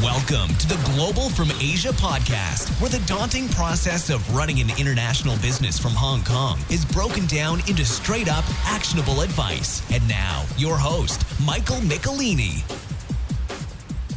Welcome to the Global from Asia podcast, where the daunting process of running an international business from Hong Kong is broken down into straight up actionable advice. And now, your host, Michael Michelini.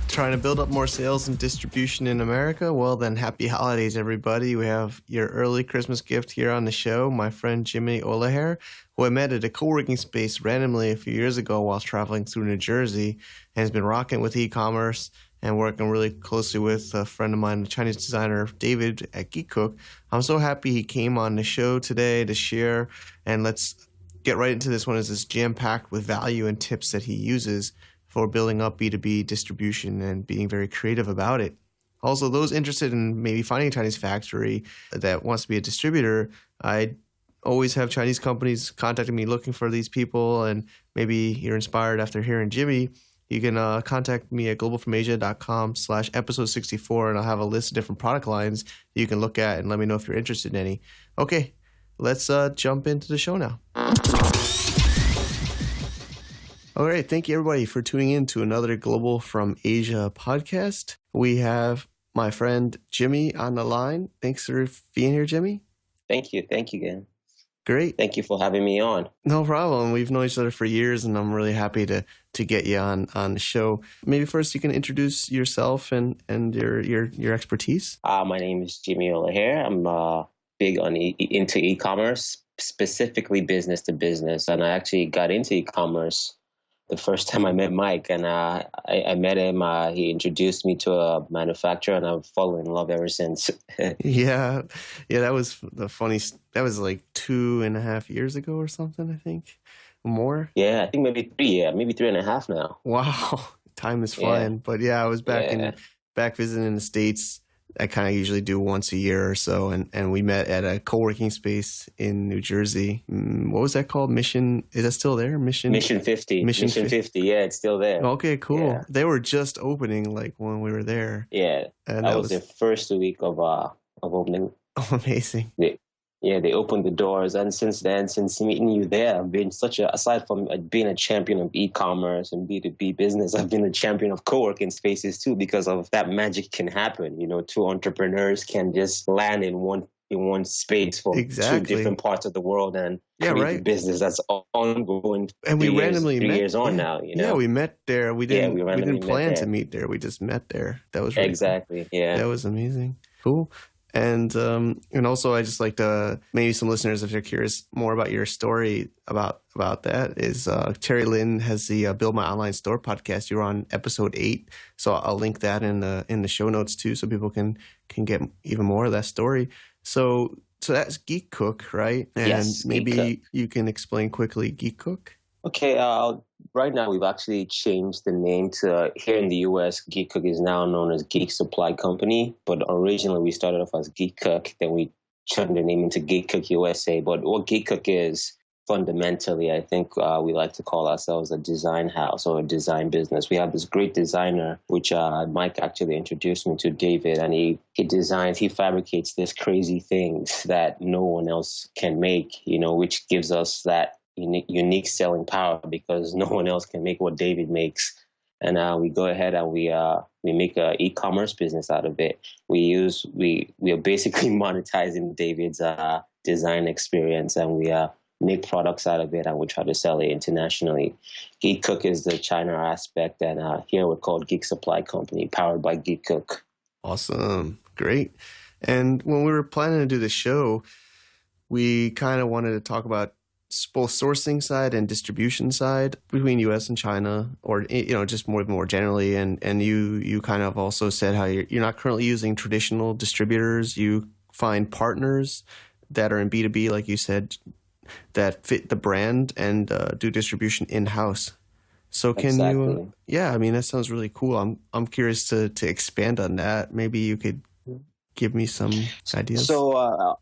Trying to build up more sales and distribution in America? Well, then happy holidays, everybody. We have your early Christmas gift here on the show, my friend Jimi Olaghere, who I met at a co-working space randomly a few years ago while traveling through New Jersey, and has been rocking with e-commerce and working really closely with a friend of mine, a Chinese designer, David at Geek Cook. I'm so happy he came on the show today to share, and let's get right into this one. Is this jam-packed with value and tips that he uses for building up B2B distribution and being very creative about it. Also, those interested in maybe finding a Chinese factory that wants to be a distributor, I always have Chinese companies contacting me looking for these people, and maybe you're inspired after hearing Jimmy. You can contact me at globalfromasia.com/episode64, and I'll have a list of different product lines that you can look at and let me know if you're interested in any. Okay, let's jump into the show now. All right, thank you everybody for tuning in to another Global from Asia podcast. We have my friend Jimmy on the line. Thanks for being here, Jimmy. Thank you again. Great. Thank you for having me on. No problem. We've known each other for years, and I'm really happy to get you on the show. Maybe first you can introduce yourself and your expertise. My name is Jimi Olaghere. I'm big into e-commerce, specifically business to business, and I actually got into e-commerce the first time I met Mike, and I met him. He introduced me to a manufacturer, and I've fallen in love ever since. Yeah, that was the funniest. That was like 2.5 years ago or something, I think. More? Yeah, I think maybe 3.5 now. Wow, time is flying. Yeah. But yeah, I was back visiting in the States. I kind of usually do once a year or so, and we met at a co-working space in New Jersey. What was that called? Mission? Is that still there? Mission 50. Mission 50. Yeah, it's still there. Okay, cool. Yeah. They were just opening like when we were there. Yeah, and that was the first week of opening. Oh, amazing. They opened the doors, and since meeting you there, I've been aside from being a champion of e-commerce and B2B business, I've been a champion of co-working spaces too, because of that magic can happen. Two entrepreneurs can just land in one space from two different parts of the world and create a business that's ongoing. And we randomly met. 3 years on now. Yeah, we met there. We didn't plan to meet there. We just met there. That was really exactly cool. Yeah. That was amazing. Cool. And also, I just like to, maybe some listeners, if they're curious more about your story about that, is Terry Lin has the Build My Online Store podcast. You're on episode 8, so I'll link that in the show notes too, so people can get even more of that story. So that's Geek Cook, right? And yes, maybe you can explain quickly Geek Cook. Okay, right now we've actually changed the name to, here in the U.S., Geek Cook is now known as Geek Supply Company, but originally we started off as Geek Cook, then we turned the name into Geek Cook USA. But what Geek Cook is, fundamentally, I think we like to call ourselves a design house or a design business. We have this great designer, which Mike actually introduced me to, David, and he fabricates these crazy things that no one else can make, which gives us that unique selling power, because no one else can make what David makes. And we go ahead and we make an e-commerce business out of it. We are basically monetizing David's design experience, and we make products out of it, and we try to sell it internationally. Geek Cook is the China aspect, and here we're called Geek Supply Company, powered by Geek Cook. Awesome. Great. And when we were planning to do the show, we kind of wanted to talk about both sourcing side and distribution side between U.S. and China, or just more generally. And you kind of also said how you're not currently using traditional distributors. You find partners that are in B2B, like you said, that fit the brand and do distribution in-house. So can you? Yeah, I mean, that sounds really cool. I'm curious to expand on that. Maybe you could give me some ideas. So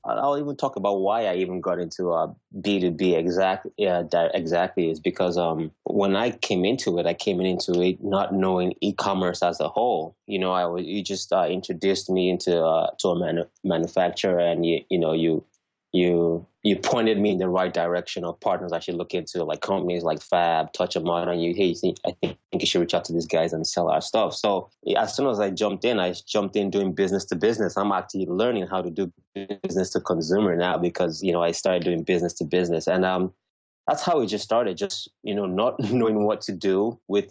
I'll even talk about why I even got into B2B exactly is because when I came into it not knowing e-commerce as a whole. You just introduced me to a manufacturer, and you you pointed me in the right direction of partners I should look into, like companies like Fab, Touch a Mod, and you, hey, I think you should reach out to these guys and sell our stuff. So as soon as I jumped in doing business to business. I'm actually learning how to do business to consumer now because, I started doing business to business. And that's how it just started, just, not knowing what to do with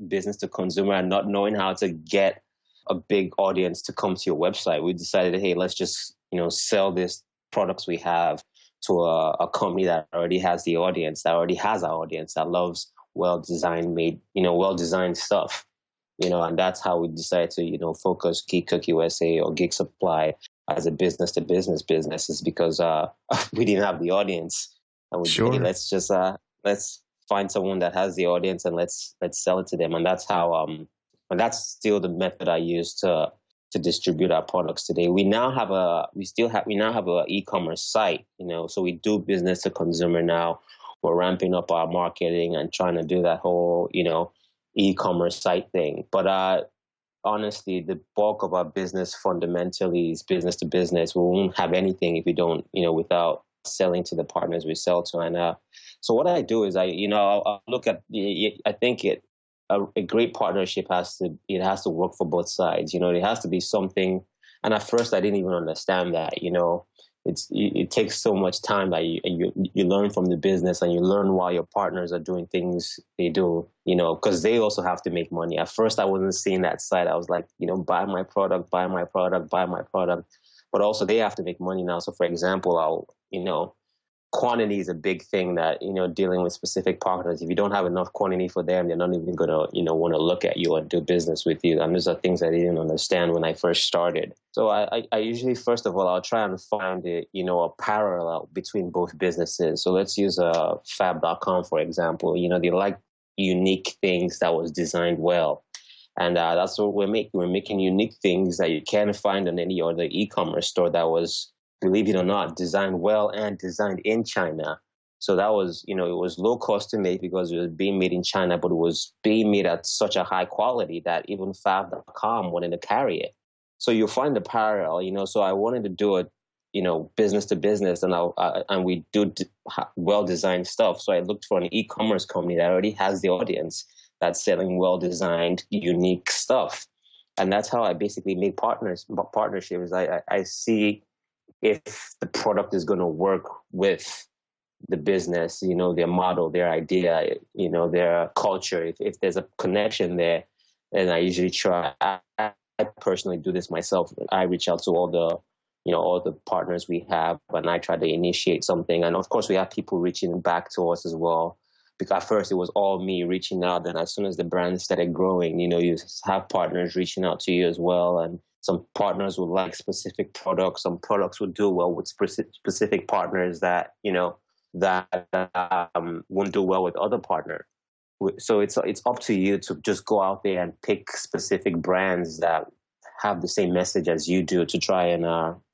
business to consumer and not knowing how to get a big audience to come to your website. We decided, hey, let's just, sell these products we have to a company that already has the audience, that already has our audience, that loves well-designed stuff, and that's how we decided to, focus Geek Cook USA or Geek Supply as a business to business is because we didn't have the audience. And we Sure. Hey, let's find someone that has the audience and let's sell it to them. And that's how, and that's still the method I use to distribute our products today. We now have a e-commerce site, so we do business to consumer now. We're ramping up our marketing and trying to do that whole, e-commerce site thing. But honestly, the bulk of our business fundamentally is business to business. We won't have anything if we don't, without selling to the partners we sell to. And so what I do is I'll look at, I think a great partnership has to work for both sides. It has to be something. And at first I didn't even understand that, it takes so much time that you learn from the business and you learn why your partners are doing things they do, because they also have to make money. At first I wasn't seeing that side. I was like, buy my product. But also they have to make money now. So for example, quantity is a big thing that, dealing with specific partners. If you don't have enough quantity for them, they're not even going to, want to look at you and do business with you. And those are things I didn't understand when I first started. So I usually, first of all, I'll try and find a parallel between both businesses. So let's use fab.com, for example. They like unique things that was designed well. And that's what we're making. We're making unique things that you can't find on any other e-commerce store that was, believe it or not, designed well and designed in China. So that was, it was low cost to make because it was being made in China, but it was being made at such a high quality that even Fab.com wanted to carry it. So you'll find the parallel, so I wanted to do it, business to business, and we do well-designed stuff. So I looked for an e-commerce company that already has the audience that's selling well-designed, unique stuff. And that's how I basically make partnerships. I see if the product is going to work with the business, their model, their idea, their culture. If there's a connection there, then I usually try. I personally do this myself. I reach out to all the partners we have, and I try to initiate something. And of course, we have people reaching back to us as well. Because at first it was all me reaching out. Then as soon as the brand started growing, you have partners reaching out to you as well. And some partners would like specific products. Some products would do well with specific partners that, won't do well with other partners. So it's up to you to just go out there and pick specific brands that have the same message as you do to try and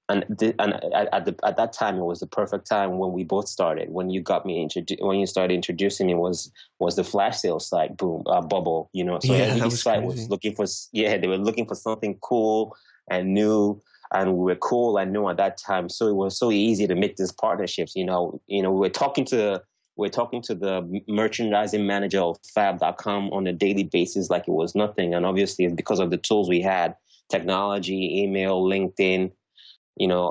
at that time, it was the perfect time when we both started. When you got me when you started introducing me was the flash sale site bubble. So every site was looking for they were looking for something cool and new, and we were cool and new at that time. So it was so easy to make these partnerships. We were talking to the merchandising manager of Fab.com on a daily basis like it was nothing. And obviously, because of the tools we had, technology, email, LinkedIn.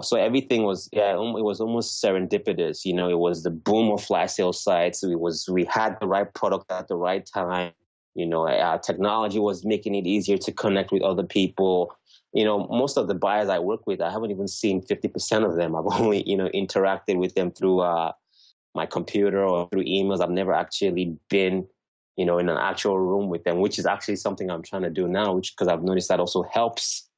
So everything was, it was almost serendipitous. It was the boom of flash sale sites. We had the right product at the right time. Our technology was making it easier to connect with other people. Most of the buyers I work with, I haven't even seen 50% of them. I've only, interacted with them through my computer or through emails. I've never actually been, in an actual room with them, which is actually something I'm trying to do now, because I've noticed that also helps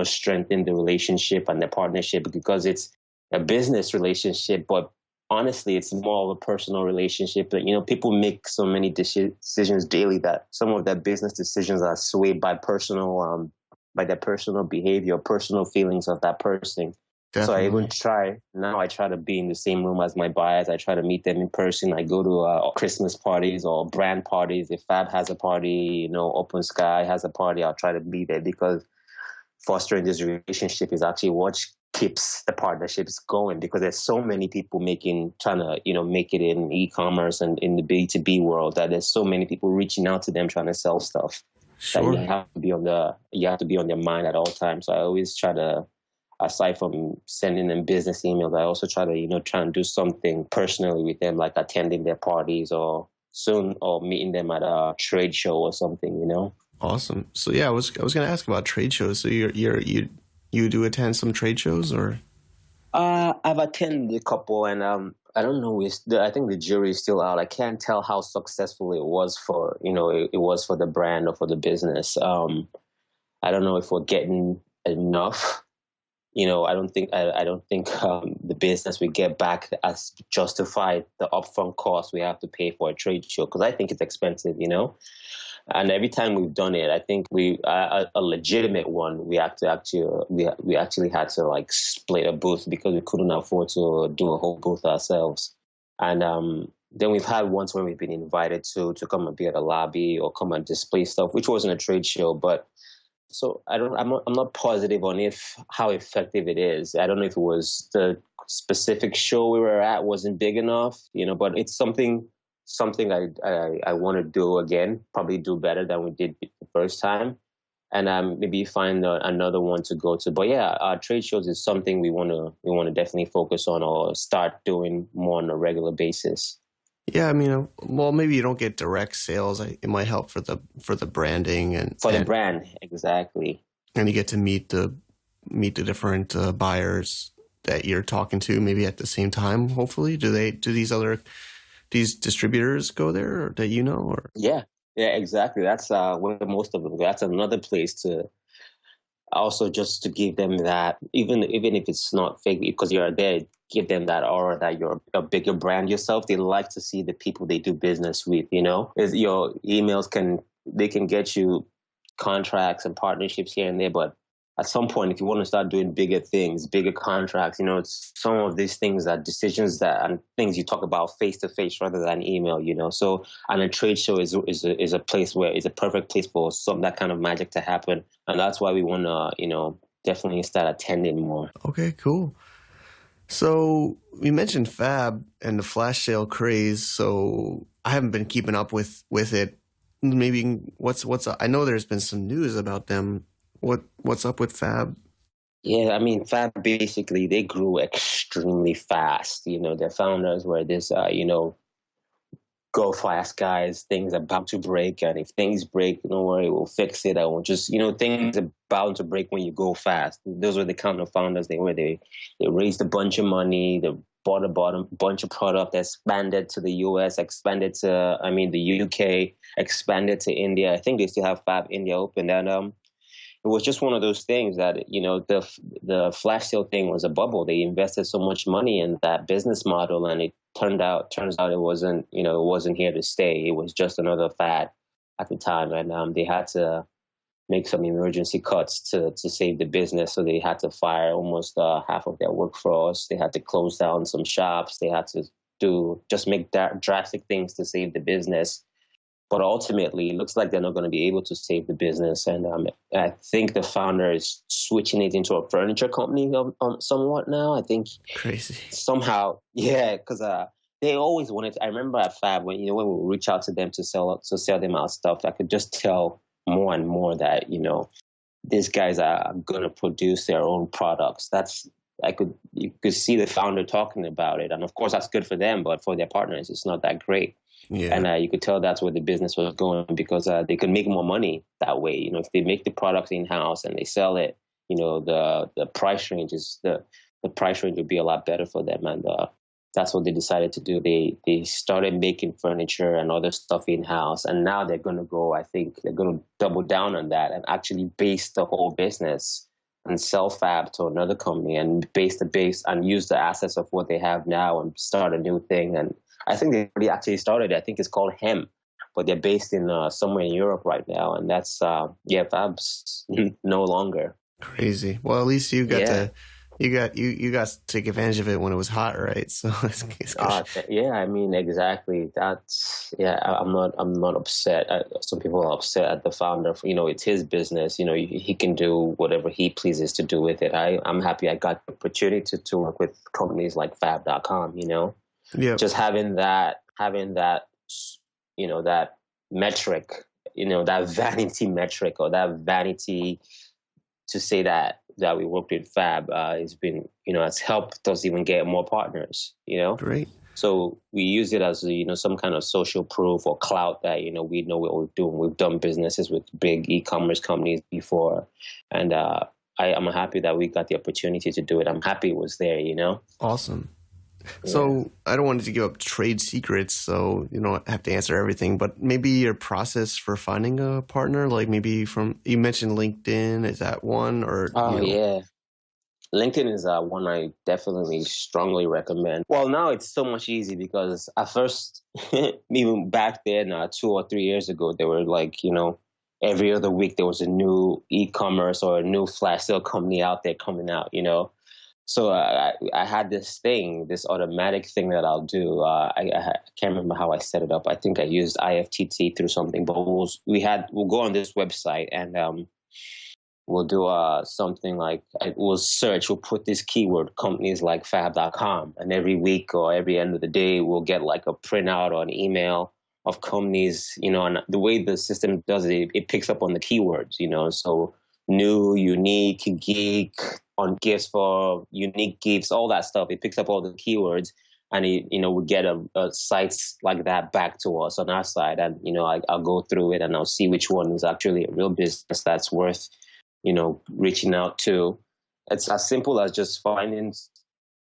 strengthen the relationship and the partnership, because it's a business relationship, but honestly, it's more of a personal relationship. But, people make so many decisions daily that some of their business decisions are swayed by their personal behavior, personal feelings of that person. Definitely. So I try to be in the same room as my buyers. I try to meet them in person. I go to Christmas parties or brand parties. If Fab has a party, Open Sky has a party, I'll try to be there, because fostering this relationship is actually what keeps the partnerships going, because there's so many people trying to make it in e-commerce and in the B2B world, that there's so many people reaching out to them trying to sell stuff. Sure. That you have to be on their mind at all times. So I always try to, aside from sending them business emails, I also try to try and do something personally with them, like attending their parties or meeting them at a trade show or something. Awesome. So yeah, I was going to ask about trade shows. So you do attend some trade shows, or? I've attended a couple, and I don't know. I think the jury is still out. I can't tell how successful it was for it was for the brand or for the business. I don't know if we're getting enough. I don't think the business we get back as justified the upfront cost we have to pay for a trade show, because I think it's expensive. And every time we've done it, I think a legitimate one, we actually had to like split a booth because we couldn't afford to do a whole booth ourselves. And then we've had ones where we've been invited to come and be at a lobby or come and display stuff, which wasn't a trade show. But so I'm not positive on how effective it is. I don't know if it was the specific show we were at wasn't big enough, but it's something I want to do again, probably do better than we did the first time, and maybe find another one to go to. But yeah, trade shows is something we want to definitely focus on or start doing more on a regular basis. Yeah, I mean, well, maybe you don't get direct sales. It might help for the branding and the brand, exactly. And you get to meet the different buyers that you're talking to, maybe at the same time. Hopefully, do these distributors go there, or that or? Yeah, exactly. That's where most of them go. That's another place to also just to give them that, even if it's not fake, because you're there, give them that aura that you're a bigger brand yourself. They like to see the people they do business with. Your emails can get you contracts and partnerships here and there, but at some point, if you want to start doing bigger things, bigger contracts, it's some of these things are decisions and things you talk about face to face rather than email, So, and a trade show is a place where it's a perfect place for that kind of magic to happen. And that's why we want to, definitely start attending more. Okay, cool. So we mentioned Fab and the flash sale craze. So I haven't been keeping up with it. Maybe I know there's been some news about them. What's up with Fab? Yeah, I mean, Fab basically, they grew extremely fast. Their founders were this, go fast guys. Things are about to break, and if things break, don't worry, we'll fix it. I won't just, things are bound to break when you go fast. Those were the kind of founders they were. They raised a bunch of money. They bought a bunch of product, expanded to the US, expanded to, the UK, expanded to India. I think they still have Fab India open, and it was just one of those things that, the flash sale thing was a bubble. They invested so much money in that business model, and it turns out it wasn't, it wasn't here to stay. It was just another fad at the time. And they had to make some emergency cuts to save the business. So they had to fire almost half of their workforce. They had to close down some shops. They had to make drastic things to save the business. But ultimately, it looks like they're not going to be able to save the business. And I think the founder is switching it into a furniture company somewhat now. I think crazy somehow, yeah, because they always wanted. I remember at Fab when we would reach out to them to sell them our stuff. I could just tell more and more that these guys are going to produce their own products. You could see the founder talking about it, and of course that's good for them, but for their partners, it's not that great. Yeah. And you could tell that's where the business was going, because they could make more money that way. If they make the products in house and they sell it, the price range would be a lot better for them. And that's what they decided to do. They started making furniture and other stuff in house, and now they're going to go. I think they're going to double down on that and actually base the whole business and sell Fab to another company and base and use the assets of what they have now and start a new thing. And I think they already actually started. I think it's called Hem, but they're based in somewhere in Europe right now. And that's, Fab's no longer. Crazy. Well, at least you got You got to take advantage of it when it was hot, right? So it's good. Yeah, I mean, exactly. I'm not upset. Some people are upset at the founder. It's his business. He can do whatever he pleases to do with it. I'm happy I got the opportunity to work with companies like Fab.com. Yeah. Just having that, that metric, that vanity metric, or that vanity to say that we worked with Fab has been, has helped us even get more partners. Great. So we use it as some kind of social proof or clout that we know what we're doing. We've done businesses with big e-commerce companies before, and I'm happy that we got the opportunity to do it. I'm happy it was there. Awesome. Yeah. So I don't want to give up trade secrets, so you don't have to answer everything, but maybe your process for finding a partner, like maybe you mentioned LinkedIn, is that one or? Yeah. LinkedIn is one I definitely strongly recommend. Well, now it's so much easier because at first, even back then, 2 or 3 years ago, they were like, every other week there was a new e-commerce or a new flash sale company out there coming out, So I had this automatic thing that I'll do. I can't remember how I set it up. I think I used IFTT through something, but we'll go on this website and we'll do something like we'll put this keyword, companies like Fab.com, and every week or every end of the day we'll get like a printout or an email of companies. And the way the system does it picks up on the keywords. So new, unique, geek, on gifts for unique gifts, all that stuff. It picks up all the keywords, and we get a sites like that back to us on our side, and I'll go through it and I'll see which one is actually a real business that's worth reaching out to. It's as simple as just finding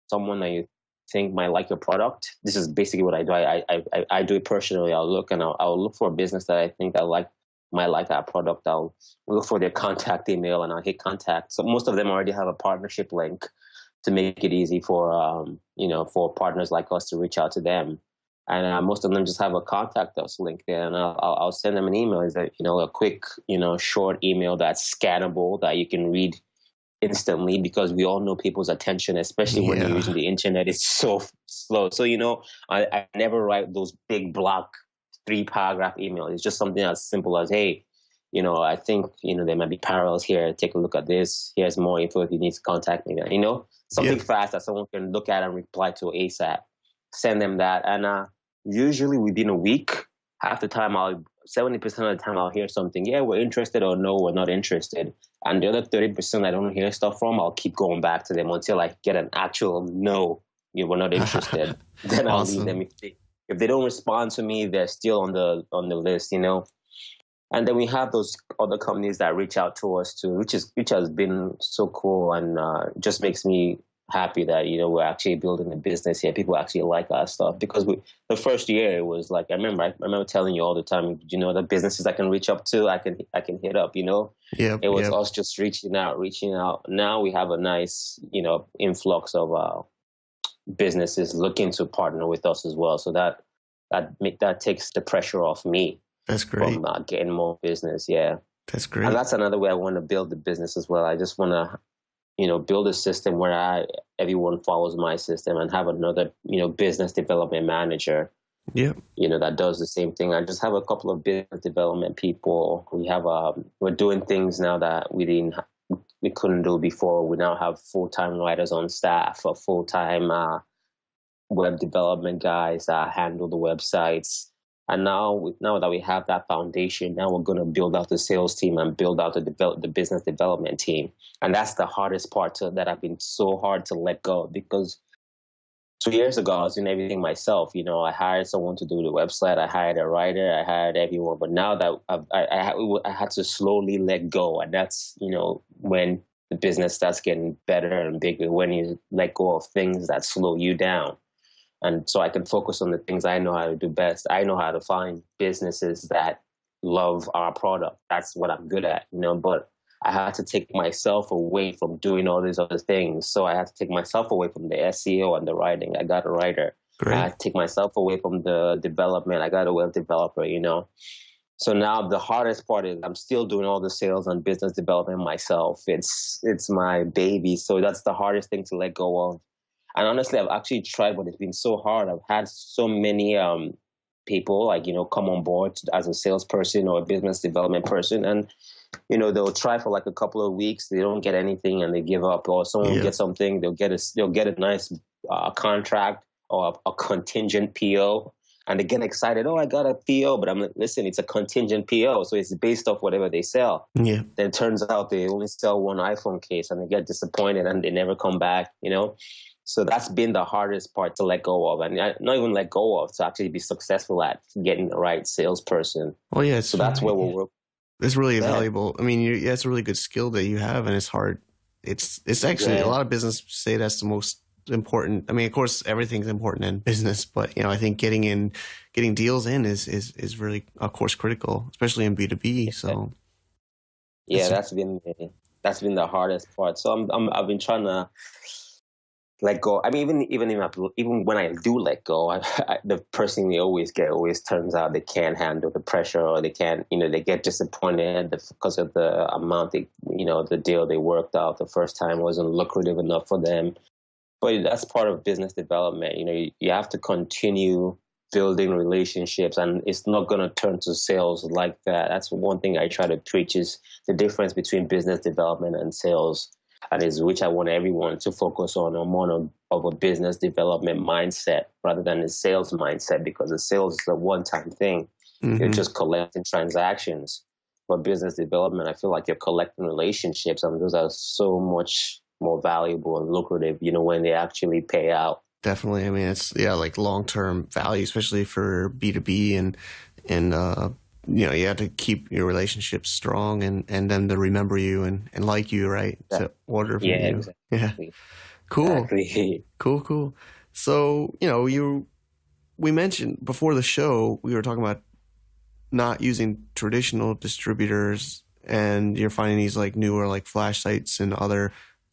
someone that you think might like your product. This is basically what I do. I do it personally. I'll look and I'll look for a business that I think might like that product. I'll look for their contact email and I'll hit contact. So most of them already have a partnership link to make it easy for for partners like us to reach out to them. And most of them just have a contact us link there, and I'll send them an email. Is that a quick short email that's scannable that you can read instantly, because we all know people's attention, especially when you're using the internet, is so slow. So I never write those big block 3-paragraph emails. It's just something as simple as, hey, I think there might be parallels here. Take a look at this. Here's more info if you need to contact me. Something fast that someone can look at and reply to ASAP. Send them that, and usually within a week, half the time 70% of the time I'll hear something. Yeah, we're interested, or no, we're not interested. And the other 30% I don't hear stuff from, I'll keep going back to them until I get an actual no, we're not interested. Then I'll leave them. If they don't respond to me, they're still on the list, And then we have those other companies that reach out to us too, which has been so cool, and just makes me happy that we're actually building a business here. People actually like our stuff, because the first year it was like I remember telling you all the time, the businesses I can reach up to, I can hit up. It was us just reaching out. Now we have a nice influx of businesses looking to partner with us as well. So that takes the pressure off me. That's great. From getting more business. Yeah, that's great. And that's another way I want to build the business as well. I just want to build a system where everyone follows my system, and have another, business development manager, that does the same thing. I just have a couple of business development people. We're doing things now that we couldn't do before. We now have full-time writers on staff, or full-time web development guys that handle the websites. And now that we have that foundation, now we're going to build out the sales team and build out the business development team. And that's the hardest part that I've been so hard to let go, because 2 years ago, I was doing everything myself. I hired someone to do the website. I hired a writer. I hired everyone. But now that I had to slowly let go. And that's, when the business starts getting better and bigger, when you let go of things that slow you down. And so I can focus on the things I know how to do best. I know how to find businesses that love our product. That's what I'm good at, but I had to take myself away from doing all these other things. So I had to take myself away from the SEO and the writing. I got a writer. Great. I had to take myself away from the development. I got a web developer, So now the hardest part is I'm still doing all the sales and business development myself. It's my baby. So that's the hardest thing to let go of. And honestly, I've actually tried, but it's been so hard. I've had so many people come on board as a salesperson or a business development person. And, they'll try for like a couple of weeks. They don't get anything and they give up, or someone will get something. They'll get a nice contract or a contingent PO. And they get excited. Oh, I got a PO, but I'm like, listen, it's a contingent PO. So it's based off whatever they sell. Yeah. Then it turns out they only sell one iPhone case and they get disappointed and they never come back, So that's been the hardest part to let go of. And not even let go of, to actually be successful at getting the right salesperson. Oh, yeah. So that's where we'll work. It's really valuable. I mean, it's a really good skill that you have, and it's hard. It's actually a lot of business say that's the most important. I mean, of course, everything's important in business, but I think getting deals in is really, of course, critical, especially in B2B. So that's been the hardest part. So I've been trying to let go. I mean, even when I do let go, the person we always turns out they can't handle the pressure, or they can't, they get disappointed because of the amount the deal they worked out the first time wasn't lucrative enough for them. But that's part of business development. You have to continue building relationships, and it's not going to turn to sales like that. That's one thing I try to preach, is the difference between business development and sales, and is which I want everyone to focus on more of a business development mindset rather than a sales mindset, because the sales is a one-time thing. Mm-hmm. You're just collecting transactions. But business development, I feel like you're collecting relationships, and those are so much more valuable and lucrative, when they actually pay out. Definitely. I mean, it's like long-term value, especially for B2B, and you have to keep your relationships strong and them to remember you and like you, right? To order from you. Exactly. Yeah. Cool. Exactly. Cool. So, we mentioned before the show, we were talking about not using traditional distributors, and you're finding these like newer like flash sites and other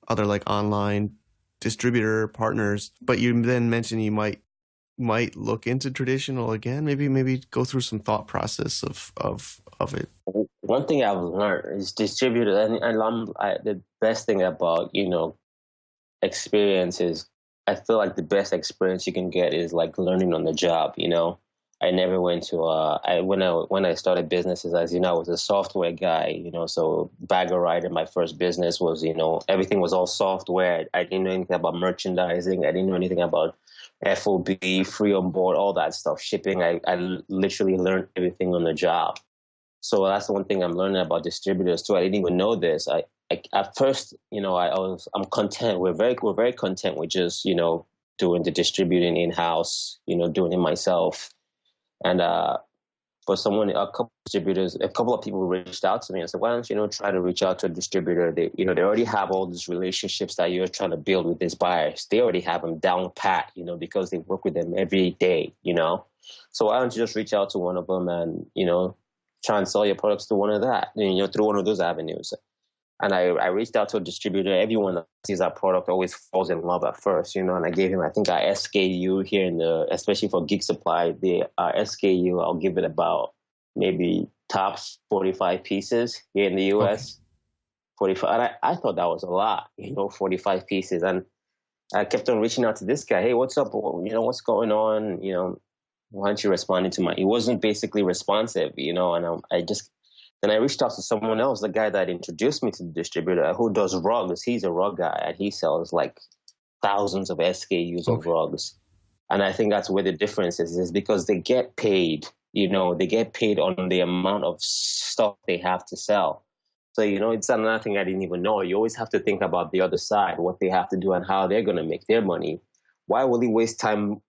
like online distributor partners, but you then mentioned you might look into traditional again. Maybe go through some thought process of it. One thing I've learned is distributors, and the best thing about experience is, I feel like the best experience you can get is like learning on the job. I never went to when I started businesses, as I was a software guy, so Bagger Rider, my first business was, everything was all software. I didn't know anything about merchandising. I didn't know anything about FOB, free on board, all that stuff, shipping. I literally learned everything on the job. So that's the one thing I'm learning about distributors too. I didn't even know this. I at first, I'm content. We're very content with just, doing the distributing in-house, doing it myself. And for a couple of people reached out to me and said, why don't you try to reach out to a distributor? They already have all these relationships that you're trying to build with these buyers. They already have them down pat, because they work with them every day, So why don't you just reach out to one of them and, try and sell your products to one of that, through one of those avenues. And I reached out to a distributor. Everyone that sees our product always falls in love at first, and I gave him, I think, our SKU here especially for Geek Supply, our SKU, I'll give it about maybe top 45 pieces here in the US. Okay. 45. And I thought that was a lot, 45 pieces. And I kept on reaching out to this guy. Hey, what's up? What's going on? Why aren't you responding to he wasn't basically responsive, and then I reached out to someone else, the guy that introduced me to the distributor who does rugs. He's a rug guy, and he sells like thousands of SKUs of rugs. And I think that's where the difference is because they get paid, they get paid on the amount of stuff they have to sell. So, it's another thing I didn't even know. You always have to think about the other side, what they have to do and how they're going to make their money. Why will he waste time,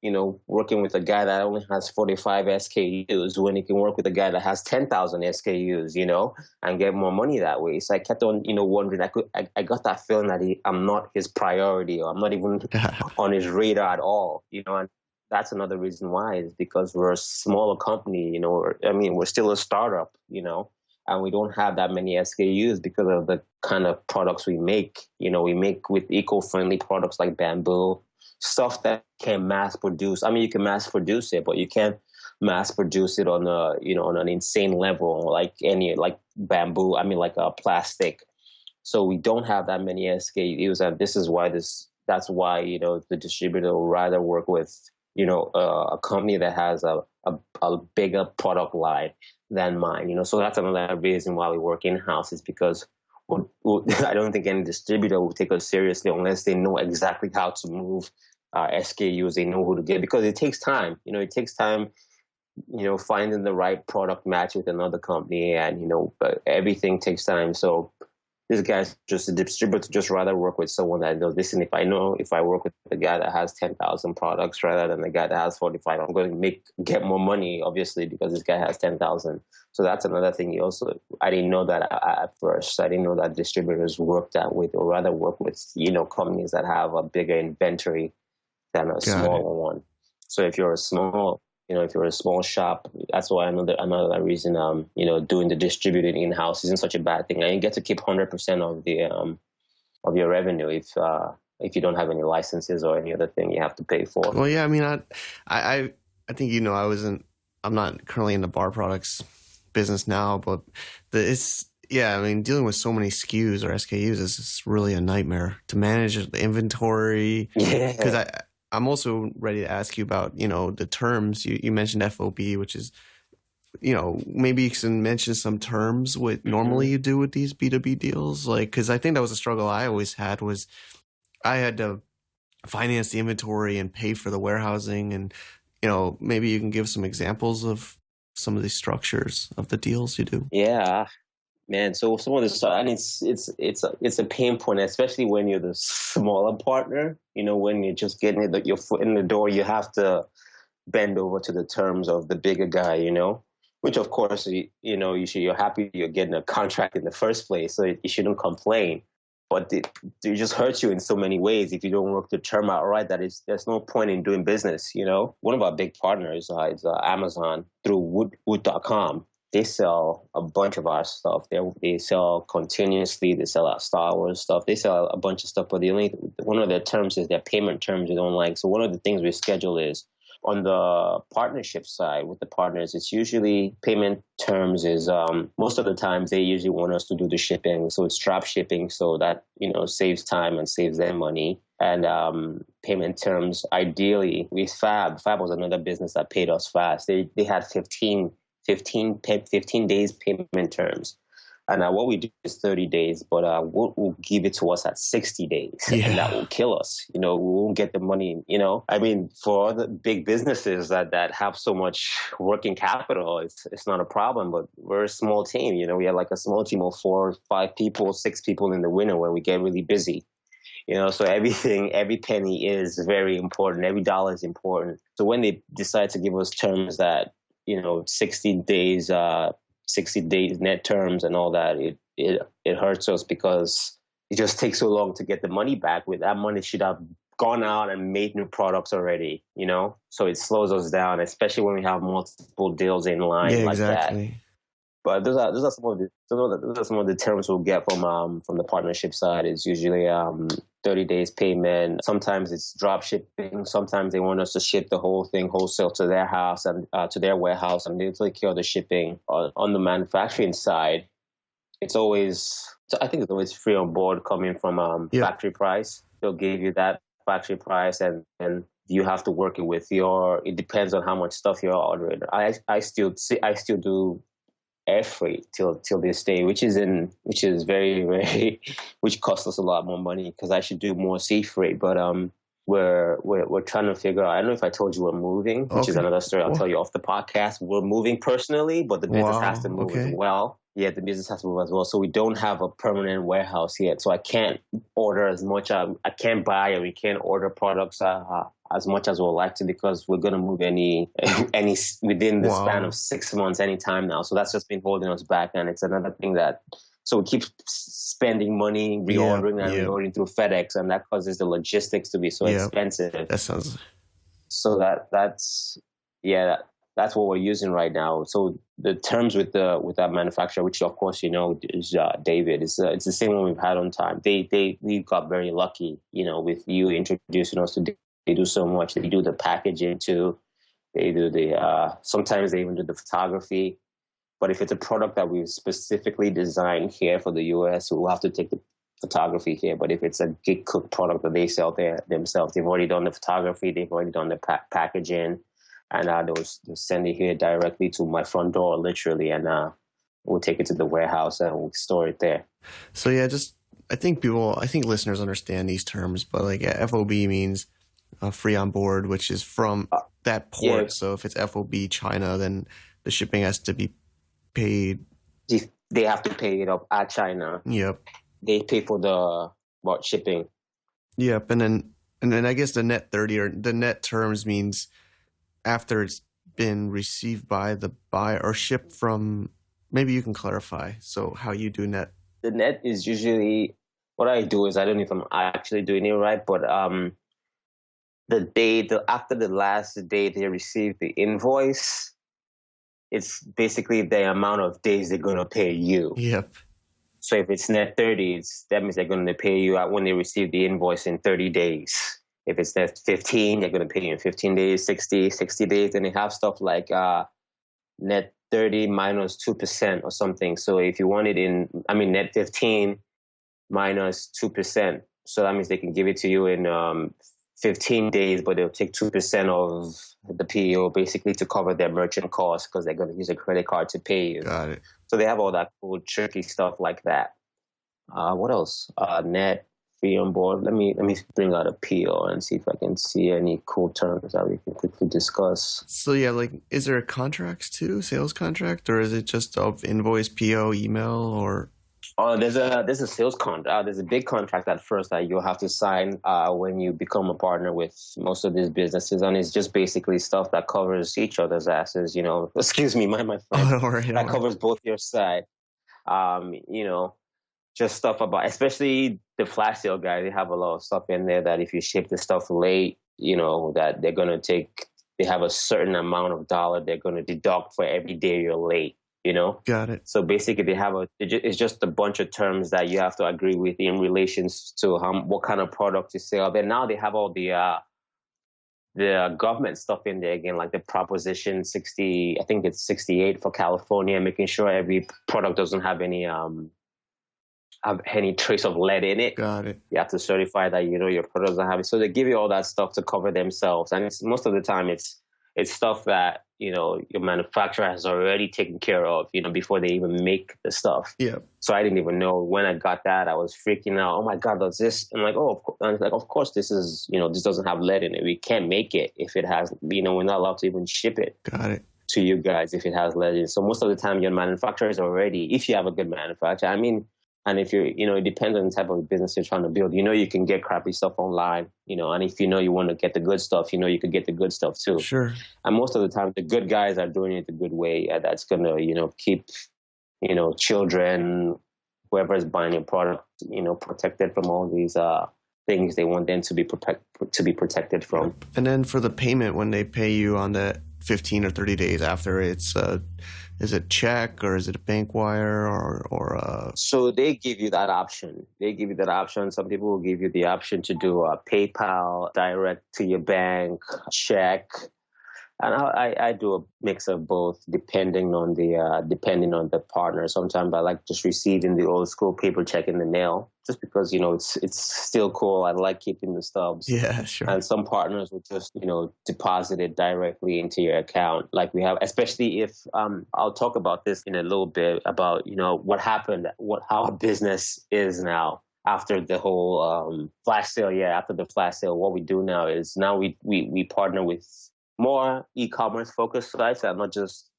working with a guy that only has 45 SKUs when he can work with a guy that has 10,000 SKUs, and get more money that way? So I kept on, wondering. I got that feeling that I'm not his priority, or I'm not even on his radar at all, and that's another reason why, is because we're a smaller company, we're still a startup, and we don't have that many SKUs because of the kind of products we make. We make with eco-friendly products like bamboo, stuff that can mass produce. I mean, you can mass produce it, but you can't mass produce it on on an insane level, like bamboo. I mean, like plastic. So we don't have that many SKUs, and that's why the distributor will rather work with a company that has a bigger product line than mine. So that's another reason why we work in house, is because I don't think any distributor will take us seriously unless they know exactly how to move SKUs. They know who to get, because it takes time. It takes time. Finding the right product match with another company, and but everything takes time. So this guy's just a distributor, just rather work with someone that knows. Listen, if I work with the guy that has 10,000 products rather than the guy that has 45, I'm going to get more money, obviously, because this guy has 10,000. So that's another thing. I didn't know that at first. I didn't know that distributors work that way, or rather work with companies that have a bigger inventory than a smaller one. So if you're a small shop, that's why another reason, doing the distributing in-house isn't such a bad thing. And you get to keep 100% of the of your revenue if you don't have any licenses or any other thing you have to pay for. Well, yeah, I mean, I think I'm not currently in the bar products business now, but dealing with so many SKUs or SKUs is just really a nightmare to manage the inventory. Yeah, because I'm also ready to ask you about, the terms. You mentioned FOB, which is, maybe you can mention some terms what normally you do with these B2B deals. Like, because I think that was a struggle I always had, was I had to finance the inventory and pay for the warehousing. And, maybe you can give some examples of some of these structures of the deals you do. Yeah. Man, so some of this stuff, and it's a pain point, especially when you're the smaller partner. When you're just getting your foot in the door, you have to bend over to the terms of the bigger guy. Which of course you're happy you're getting a contract in the first place, so you shouldn't complain. But it just hurts you in so many ways if you don't work the term out right. There's no point in doing business. One of our big partners is Amazon through Wood.com. They sell a bunch of our stuff. They sell continuously. They sell our Star Wars stuff. They sell a bunch of stuff, but one of their terms is their payment terms you don't like. So one of the things we schedule is, on the partnership side with the partners, it's usually payment terms is most of the times they usually want us to do the shipping. So it's drop shipping, so that saves time and saves them money. And payment terms, ideally, with Fab was another business that paid us fast. They had 15 days payment terms. And what we do is 30 days, but we'll give it to us at 60 days. Yeah. And that will kill us. We won't get the money, I mean, for other big businesses that have so much working capital, it's not a problem, but we're a small team. We have like a small team of 4 or 5 people, 6 people in the winter when we get really busy. So every penny is very important. Every dollar is important. So when they decide to give us terms that, 60 days net terms and all that, it hurts us, because it just takes so long to get the money back. With that money should have gone out and made new products already, so it slows us down, especially when we have multiple deals in line like that. But those are some of the terms we'll get from the partnership side. Is usually 30 days payment. Sometimes it's drop shipping. Sometimes they want us to ship the whole thing wholesale to their house and to their warehouse, and they take care of the shipping. On the manufacturing side, I think it's always free on board coming from factory price. They'll give you that factory price, and you have to work it with it depends on how much stuff you're ordering. I still do air freight till this day, which is very, very, which costs us a lot more money, because I should do more sea freight. But we're trying to figure out. I don't know if I told you we're moving, which is another story I'll tell you off the podcast. We're moving personally, but the business has to move as well. Yeah, the business has to move as well. So we don't have a permanent warehouse yet. So I can't order as much. I can't buy, and we can't order products as much as we'd like to, because we're going to move any within the span of 6 months, anytime now. So that's just been holding us back. And it's another thing so we keep spending money, reordering through FedEx, and that causes the logistics to be so expensive. That sounds. So that's what we're using right now. So the terms with that manufacturer, which of course is David, it's the same one we've had on time. We got very lucky, with you introducing us to. They do so much. They do the packaging too. They do sometimes they even do the photography. But if it's a product that we've specifically designed here for the US, we'll have to take the photography here. But if it's a gig cook product that they sell there themselves, they've already done the photography, they've already done the packaging, and they'll send it here directly to my front door, literally, and we'll take it to the warehouse and we'll store it there. So yeah, I think listeners understand these terms, but like FOB means free on board, which is from that port. Yeah. So if it's FOB China, then the shipping has to be paid. They have to pay it up at China. Yep. They pay for the shipping. Yep, and then I guess the net 30 or the net terms means after it's been received by the buyer or shipped from. Maybe you can clarify. So how you do net? The net is usually what I do is I don't know if I'm actually doing it right, but after the last day they receive the invoice, it's basically the amount of days they're going to pay you. Yep. So if it's net 30, that means they're going to pay you out when they receive the invoice in 30 days. If it's net 15, they're going to pay you in 15 days, 60 days. And they have stuff like net 30 minus 2% or something. So if you want it net 15 minus 2%. So that means they can give it to you in 15 days, but they'll take 2% of the PO basically to cover their merchant costs because they're going to use a credit card to pay you. Got it. So they have all that cool, tricky stuff like that. What else? Net, free on board. Let me bring out a PO and see if I can see any cool terms that we can quickly discuss. So yeah, like, is there a contracts too, sales contract, or is it just of invoice, PO, email, or? There's a sales contract. There's a big contract at first that you'll have to sign when you become a partner with most of these businesses, and it's just basically stuff that covers each other's asses. Excuse me, my friend. That covers both your side. Just stuff about, especially the flash sale guys. They have a lot of stuff in there that if you ship the stuff late, that they're gonna take. They have a certain amount of dollar they're gonna deduct for every day you're late. Got it. So basically it's just a bunch of terms that you have to agree with in relations to what kind of product you sell. Then now they have all the government stuff in there again, like the Proposition 60, I think it's 68 for California, making sure every product doesn't have any trace of lead in it. Got it. You have to certify that your product doesn't have it. So they give you all that stuff to cover themselves, and most of the time it's stuff that your manufacturer has already taken care of before they even make the stuff. Yeah. So I didn't even know when I got that. I was freaking out. Oh my God, does this? I'm like, of course this is this doesn't have lead in it. We can't make it if it has. We're not allowed to even ship it. Got it. To you guys if it has lead in it. So most of the time your manufacturer is already, if you have a good manufacturer. And if you're, it depends on the type of business you're trying to build. You can get crappy stuff online, and if you want to get the good stuff, you could get the good stuff too. Sure. And most of the time, the good guys are doing it the good way. That's going to, keep, children, whoever is buying your product, protected from all these things they want them to be protected from. And then for the payment, when they pay you on the 15 or 30 days after, it's is it check or is it a bank wire or So they give you that option. Some people will give you the option to do a PayPal, direct to your bank, check. And I do a mix of both, depending on the partner. Sometimes I like just receiving the old school paper check in the mail, just because it's still cool. I like keeping the stubs. Yeah, sure. And some partners will just deposit it directly into your account, like we have. Especially if I'll talk about this in a little bit about what happened, how our business is now. After the whole flash sale, after the flash sale, what we do now is we partner with more e-commerce focused sites that are not just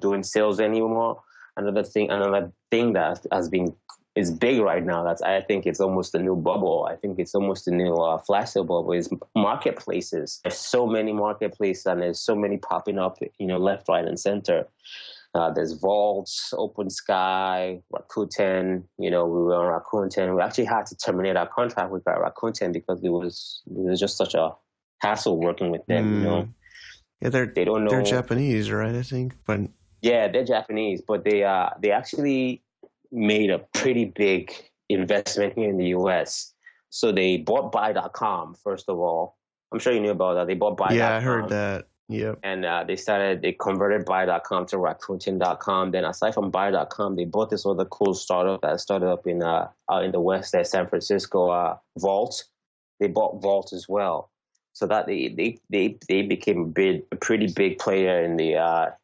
doing sales anymore. Another thing that is big right now, that's I think it's almost a new bubble. I think it's almost a new flash sale bubble, is marketplaces. There's so many marketplaces and there's so many popping up left, right, and center. There's Vaults, Open Sky, Rakuten. We were on Rakuten. We actually had to terminate our contract with Rakuten because it was just such a hassle working with them. Yeah, they don't know. They're Japanese, right? I think, but yeah, they're Japanese, but they actually made a pretty big investment here in the U.S. So they bought Buy.com first of all. I'm sure you knew about that. They bought Buy.com. Yeah, I heard that. Yep. And they converted Buy.com to Rakuten.com. Then aside from Buy.com, they bought this other cool startup that started up out in the West there, San Francisco, Vault. They bought Vault as well. So that they became a pretty big player in the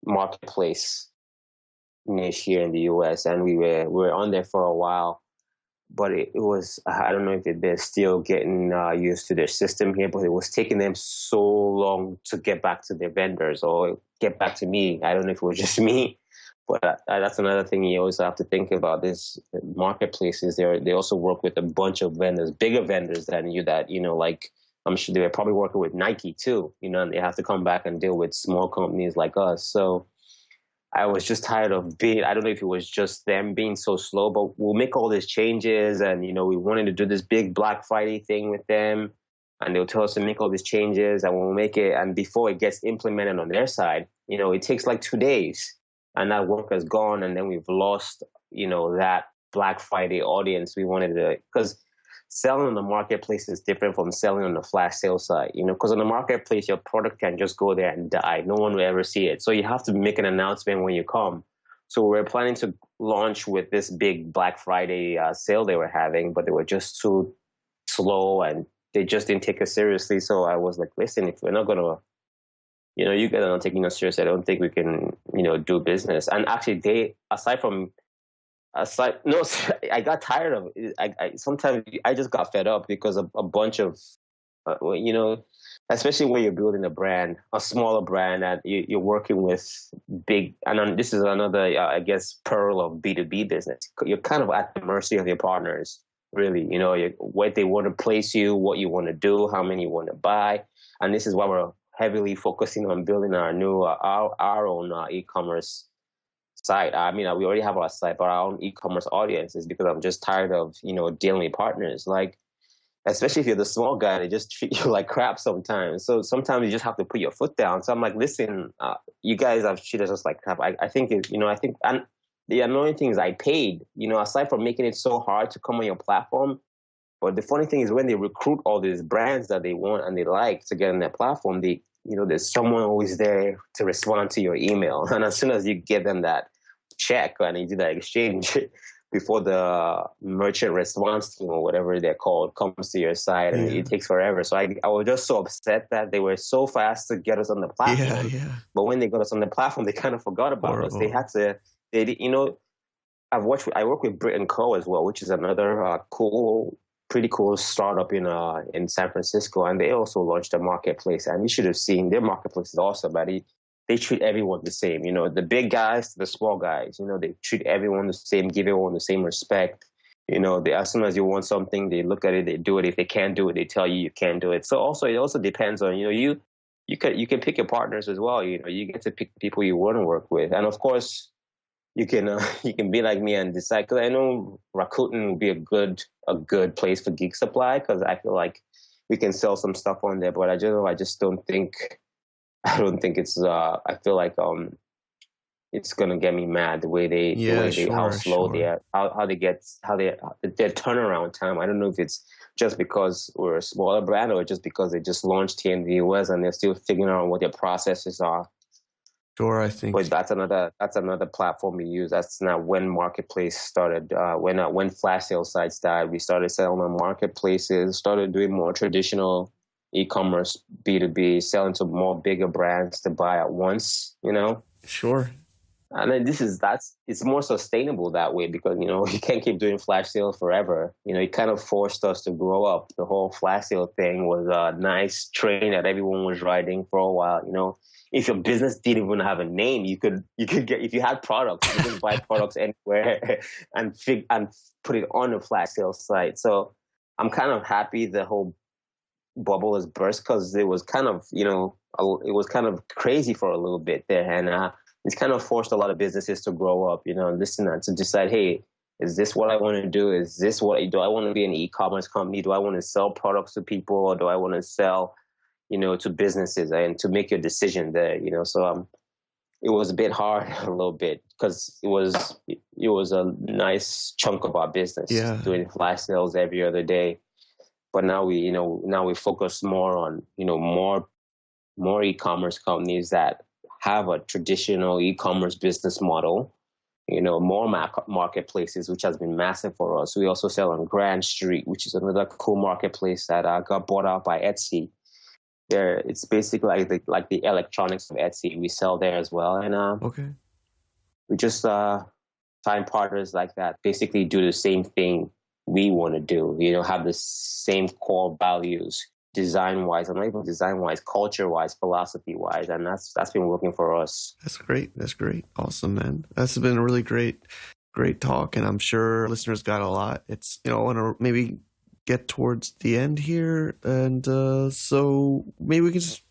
marketplace niche here in the US. And we were on there for a while. But it was, I don't know if they're still getting used to their system here, but it was taking them so long to get back to their vendors or get back to me. I don't know if it was just me, but that's another thing you always have to think about. This marketplaces, they also work with a bunch of vendors, bigger vendors than you that, like I'm sure they were probably working with Nike too, and they have to come back and deal with small companies like us. So I was just tired of I don't know if it was just them being so slow, but we'll make all these changes. And, we wanted to do this big Black Friday thing with them. And they'll tell us to make all these changes and we'll make it. And before it gets implemented on their side, it takes like 2 days. And that work has gone. And then we've lost, that Black Friday audience we wanted to, because selling on the marketplace is different from selling on the flash sale side, because on the marketplace, your product can just go there and die. No one will ever see it. So you have to make an announcement when you come. So we're planning to launch with this big Black Friday sale they were having, but they were just too slow and they just didn't take us seriously. So I was like, listen, if we're not going to, you guys are not taking us seriously, I don't think we can, do business. And actually no, I got tired of it. Sometimes I just got fed up because a bunch of, especially when you're building a smaller brand that you're working with big, and this is another, I guess, pearl of B2B business. You're kind of at the mercy of your partners, really. What they want to place you, what you want to do, how many you want to buy. And this is why we're heavily focusing on building our new, our own e-commerce site. I mean, we already have our site, but our own e-commerce audience is because I'm just tired of, dealing with partners. Like, especially if you're the small guy, they just treat you like crap sometimes. So sometimes you just have to put your foot down. So I'm like, listen, you guys have treated us like crap. I think, and the annoying thing is I paid, aside from making it so hard to come on your platform. But the funny thing is when they recruit all these brands that they want and they like to get on their platform, there's someone always there to respond to your email. And as soon as you give them that check and you do that exchange before the merchant response team or whatever they're called comes to your site, and it takes forever. So I was just so upset that they were so fast to get us on the platform. Yeah. But when they got us on the platform, they kind of forgot about us. They had to, I work with Brit & Co as well, which is another pretty cool startup in San Francisco, and they also launched a marketplace. And you should have seen their marketplace is awesome, but they treat everyone the same. The big guys to the small guys. They treat everyone the same, give everyone the same respect. As soon as you want something, they look at it, they do it. If they can't do it, they tell you can't do it. So it also depends on you can pick your partners as well. You get to pick people you want to work with, and of course. You can be like me and decide, because I know Rakuten would be a good place for Geek Supply, because I feel like we can sell some stuff on there. But I don't think it's I feel like it's gonna get me mad the way how slow they are, their turnaround time. I don't know if it's just because we're a smaller brand or just because they just launched here in the US and they're still figuring out what their processes are. Sure, I think. But that's another platform we use. That's not when marketplace started. When flash sale sites died, we started selling on marketplaces. Started doing more traditional e-commerce B2B, selling to more bigger brands to buy at once. Sure. And then it's more sustainable that way because you can't keep doing flash sales forever. It kind of forced us to grow up. The whole flash sale thing was a nice train that everyone was riding for a while. If your business didn't even have a name, you could get, if you had products, you could buy products anywhere and put it on a flash sale site. So I'm kind of happy the whole bubble has burst, because it was kind of, it was kind of crazy for a little bit there. And it's kind of forced a lot of businesses to grow up, listen, and to decide, hey, is this what I want to do? Do I want to be an e-commerce company? Do I want to sell products to people, or do I want to sell to businesses, and to make your decision there, so it was a bit hard a little bit, because it was a nice chunk of our business, doing flash sales every other day. But now we focus more on, more more e-commerce companies that have a traditional e-commerce business model, more marketplaces, which has been massive for us. We also sell on Grand Street, which is another cool marketplace that got bought out by Etsy. It's basically like the electronics of Etsy. We sell there as well. And Okay. we just find partners like that, basically do the same thing we want to do, have the same core values, design-wise, and not even design-wise, culture-wise, philosophy-wise, and that's been working for us. That's great. That's great. Awesome, man. That's been a really great talk, and I'm sure listeners got a lot. It's, I want to maybe get towards the end here, and so maybe we can just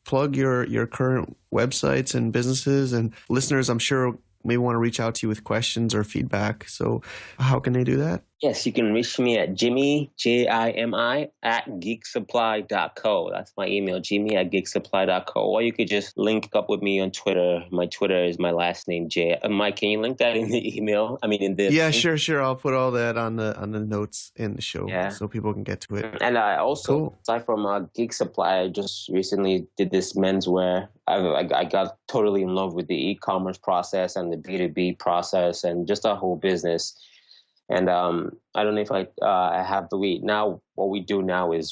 plug your current websites and businesses, and listeners, I'm sure, may want to reach out to you with questions or feedback. So how can they do that? Yes, you can reach me at Jimi, Jimi, at geeksupply.co. That's my email, Jimi@geeksupply.co. Or you could just link up with me on Twitter. My Twitter is my last name, J. Mike, can you link that in the email? I mean, in the... Yeah, sure. I'll put all that on the notes in the show, so people can get to it. And I also, aside from Geek Supply, I just recently did this menswear. I got totally in love with the e-commerce process and the B2B process and just our whole business. And I don't know if I have the week. Now, what we do now is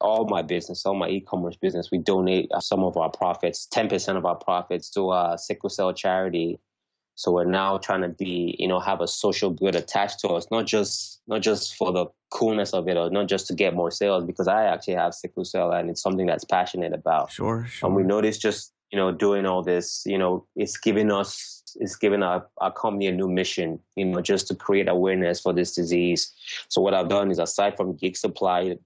all my e-commerce business, we donate some of our profits, 10% of our profits to a sickle cell charity. So we're now trying to have a social good attached to us, not just for the coolness of it or not just to get more sales, because I actually have sickle cell and it's something that's passionate about. Sure. And we noticed just, doing all this, it's giving our company a new mission, just to create awareness for this disease. So what I've done is, aside from Geek Supply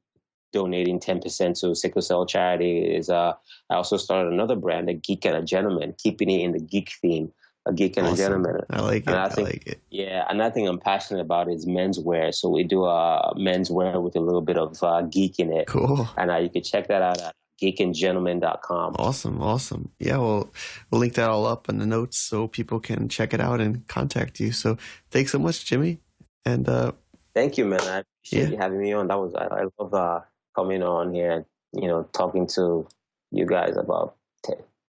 donating 10% to sickle cell charity, is I also started another brand, a Geek and a Gentleman, keeping it in the geek theme, a Geek and a Gentleman. I like it. I like it. Yeah, and I think I'm passionate about is menswear. So we do menswear with a little bit of geek in it. Cool. And you can check that out at geekandgentleman.com. Awesome. Yeah, we'll link that all up in the notes so people can check it out and contact you. So thanks so much, Jimmy. And thank you, man. I appreciate you having me on. I love coming on here and talking to you guys about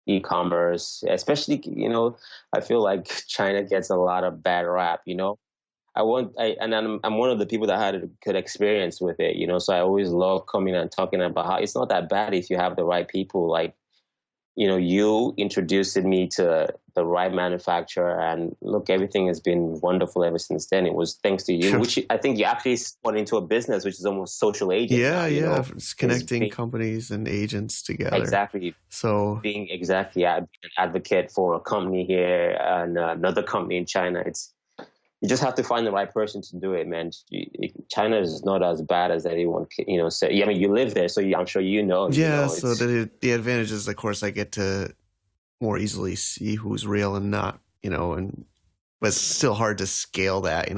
e-commerce, especially I feel like China gets a lot of bad rap. I'm one of the people that had a good experience with it, so I always love coming and talking about how it's not that bad if you have the right people. Like, you introduced me to the right manufacturer, and look, everything has been wonderful ever since then. It was thanks to you, Sure. which I think you actually spun into a business, which is almost social agent. Yeah. It's connecting companies and agents together. Exactly. So being an advocate for a company here and another company in China, you just have to find the right person to do it, man. China is not as bad as anyone, say. I mean, you live there, so I'm sure you know. Yeah, so the advantage is, of course, I get to more easily see who's real and not, but it's still hard to scale that,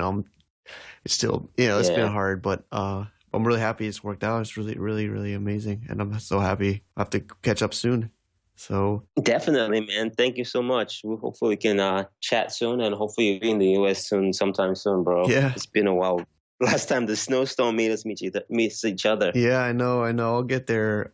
It's still, it's been hard, but I'm really happy it's worked out. It's really, really, really amazing, and I'm so happy. I have to catch up soon. So definitely, man. Thank you so much. Hopefully we can chat soon, and hopefully you'll be in the US sometime soon, bro. Yeah. It's been a while. Last time the snowstorm made us meet each other. Yeah, I know. I'll get there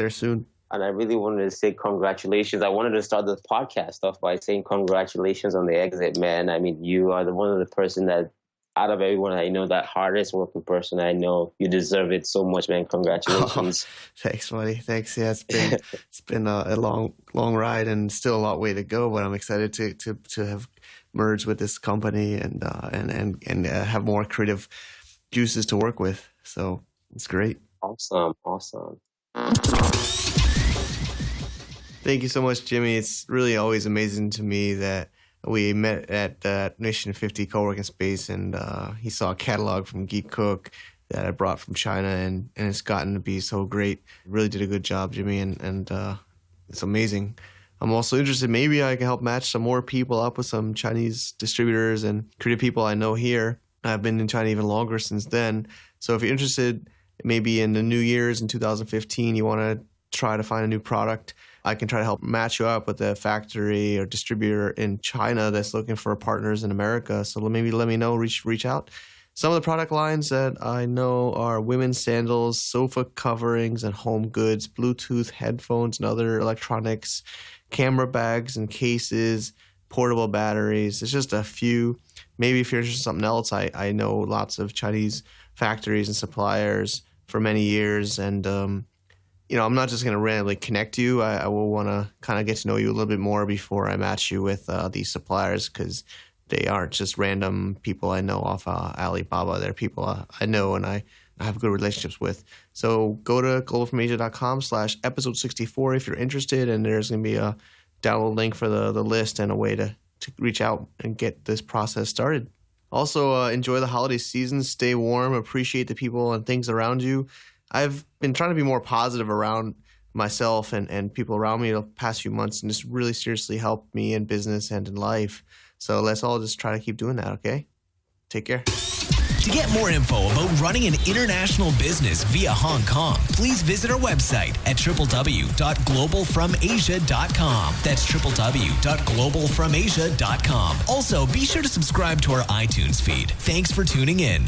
soon. And I really wanted to say congratulations. I wanted to start this podcast off by saying congratulations on the exit, man. I mean, you are one of the person that, out of everyone I know, that hardest working person I know. You deserve it so much, man. Congratulations. Oh, thanks, buddy. Thanks. Yeah, it's been a long ride and still a lot way to go. But I'm excited to have merged with this company and have more creative juices to work with. So it's great. Awesome. Thank you so much, Jimmy. It's really always amazing to me that we met at that Mission 50 co-working space, and he saw a catalog from Geek Cook that I brought from China, and it's gotten to be so great. Really did a good job, Jimmy, and it's amazing. I'm also interested, maybe I can help match some more people up with some Chinese distributors and creative people I know here. I've been in China even longer since then. So if you're interested, maybe in the New Year's in 2015, you want to try to find a new product, I can try to help match you up with a factory or distributor in China that's looking for partners in America. So maybe let me know, reach out. Some of the product lines that I know are women's sandals, sofa coverings and home goods, Bluetooth headphones and other electronics, camera bags and cases, portable batteries. It's just a few. Maybe if you're interested in something else, I know lots of Chinese factories and suppliers for many years. And, I'm not just going to randomly connect you. I will want to kind of get to know you a little bit more before I match you with these suppliers, because they aren't just random people I know off Alibaba. They're people I know and I have good relationships with. So go to globalfromasia.com/episode 64 if you're interested, and there's going to be a download link for the list and a way to reach out and get this process started. Also, enjoy the holiday season, stay warm, appreciate the people and things around you. I've been trying to be more positive around myself and people around me the past few months, and just really seriously helped me in business and in life. So let's all just try to keep doing that, okay? Take care. To get more info about running an international business via Hong Kong, please visit our website at www.globalfromasia.com. That's www.globalfromasia.com. Also, be sure to subscribe to our iTunes feed. Thanks for tuning in.